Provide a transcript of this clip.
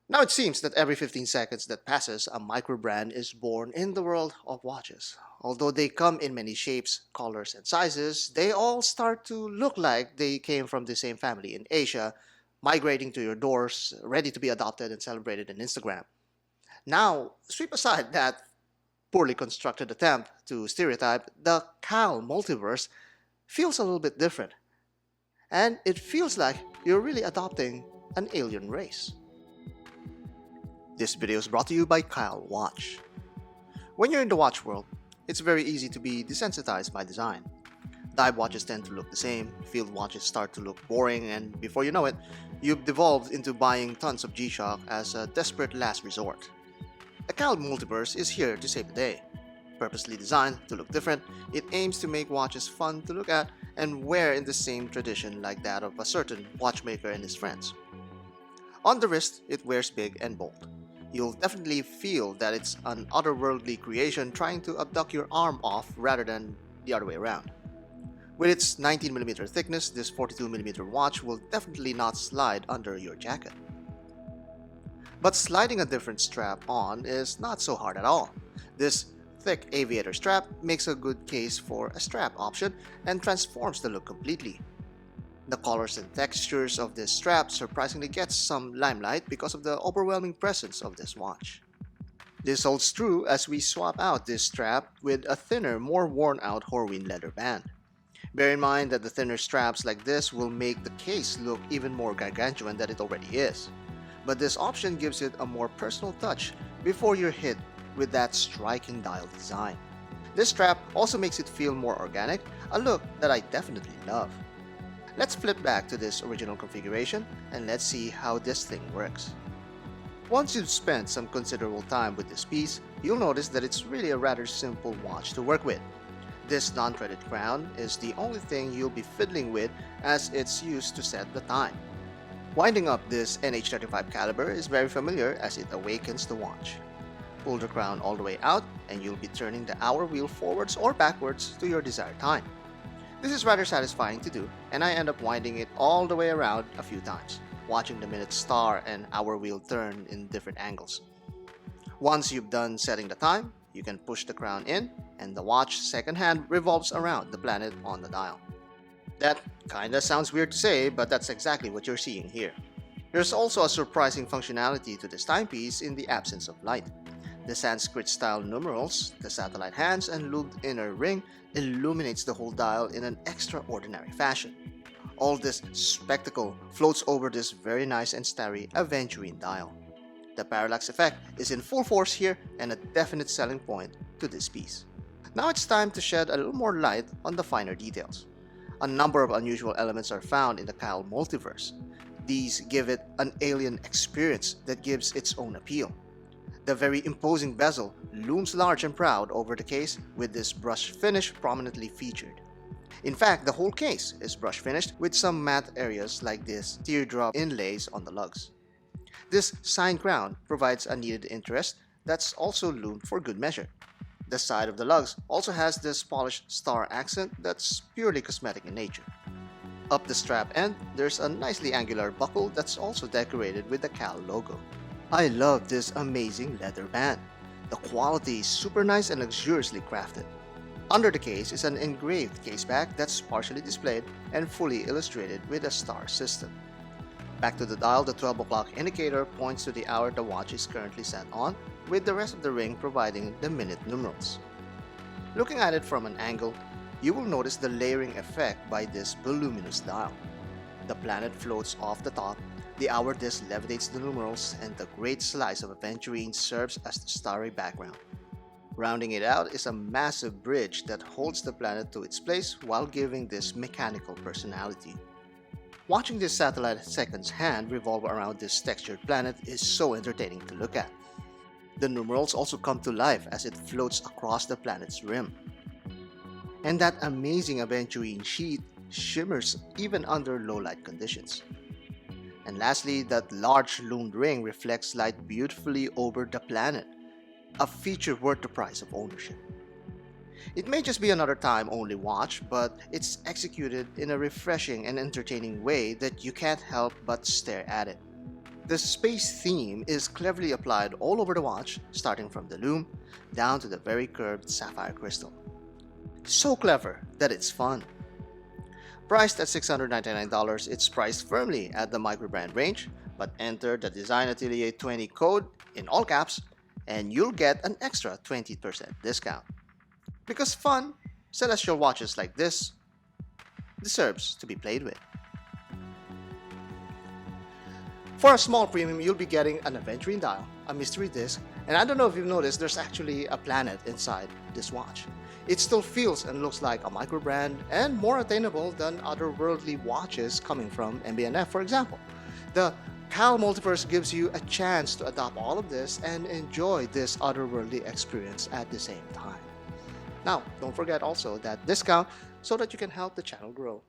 Now it seems that every 15 seconds that passes, a microbrand is born in the world of watches. Although they come in many shapes, colors, and sizes, they all start to look like they came from the same family in Asia, migrating to your doors, ready to be adopted and celebrated on Instagram. Now, sweep aside that poorly constructed attempt to stereotype, the Kaal Multiverse feels a little bit different. And it feels like you're really adopting an alien race. This video is brought to you by Kaal Watch. When you're in the watch world, it's very easy to be desensitized by design. Dive watches tend to look the same, field watches start to look boring, and before you know it, you've devolved into buying tons of G-Shock as a desperate last resort. The Kaal Multiverse is here to save the day. Purposely designed to look different, it aims to make watches fun to look at and wear in the same tradition like that of a certain watchmaker and his friends. On the wrist, it wears big and bold. You'll definitely feel that it's an otherworldly creation trying to abduct your arm off rather than the other way around. With its 19mm thickness, this 42mm watch will definitely not slide under your jacket. But sliding a different strap on is not so hard at all. This thick aviator strap makes a good case for a strap option and transforms the look completely. The colors and textures of this strap surprisingly gets some limelight because of the overwhelming presence of this watch. This holds true as we swap out this strap with a thinner, more worn out Horween leather band. Bear in mind that the thinner straps like this will make the case look even more gargantuan than it already is. But this option gives it a more personal touch before you're hit with that striking dial design. This strap also makes it feel more organic, a look that I definitely love. Let's flip back to this original configuration and let's see how this thing works. Once you've spent some considerable time with this piece, you'll notice that it's really a rather simple watch to work with. This non-threaded crown is the only thing you'll be fiddling with as it's used to set the time. Winding up this NH35 caliber is very familiar as it awakens the watch. Pull the crown all the way out and you'll be turning the hour wheel forwards or backwards to your desired time. This is rather satisfying to do, and I end up winding it all the way around a few times, watching the minute star and hour wheel turn in different angles. Once you've done setting the time, you can push the crown in, and the watch second hand revolves around the planet on the dial. That kinda sounds weird to say, but that's exactly what you're seeing here. There's also a surprising functionality to this timepiece in the absence of light. The Sanskrit-style numerals, the satellite hands, and lubed inner ring illuminates the whole dial in an extraordinary fashion. All this spectacle floats over this very nice and starry aventurine dial. The parallax effect is in full force here and a definite selling point to this piece. Now it's time to shed a little more light on the finer details. A number of unusual elements are found in the Kaal Multiverse. These give it an alien experience that gives its own appeal. The very imposing bezel looms large and proud over the case with this brush finish prominently featured. In fact, the whole case is brush finished with some matte areas like this teardrop inlays on the lugs. This sign crown provides a needed interest that's also loomed for good measure. The side of the lugs also has this polished star accent that's purely cosmetic in nature. Up the strap end, there's a nicely angular buckle that's also decorated with the Kaal logo. I love this amazing leather band. The quality is super nice and luxuriously crafted. Under the case is an engraved case back that's partially displayed and fully illustrated with a star system. Back to the dial, the 12 o'clock indicator points to the hour the watch is currently set on, with the rest of the ring providing the minute numerals. Looking at it from an angle, you will notice the layering effect by this voluminous dial. The planet floats off the top, the hour disc levitates the numerals, and the great slice of aventurine serves as the starry background. Rounding it out is a massive bridge that holds the planet to its place while giving this mechanical personality. Watching this satellite second's hand revolve around this textured planet is so entertaining to look at. The numerals also come to life as it floats across the planet's rim. And that amazing aventurine sheet shimmers even under low light conditions. And lastly, that large loomed ring reflects light beautifully over the planet, a feature worth the price of ownership. It may just be another time-only watch, but it's executed in a refreshing and entertaining way that you can't help but stare at it. The space theme is cleverly applied all over the watch, starting from the lume down to the very curved sapphire crystal. So clever that it's fun. Priced at $699, it's priced firmly at the microbrand range, but enter the Design Atelier 20 code in all caps and you'll get an extra 20% discount. Because fun, celestial watches like this deserves to be played with. For a small premium, you'll be getting an aventurine dial, a mystery disc, and I don't know if you've noticed, there's actually a planet inside this watch. It still feels and looks like a microbrand and more attainable than otherworldly watches coming from MB&F, for example. The Kaal Multiverse gives you a chance to adopt all of this and enjoy this otherworldly experience at the same time. Now, don't forget also that discount so that you can help the channel grow.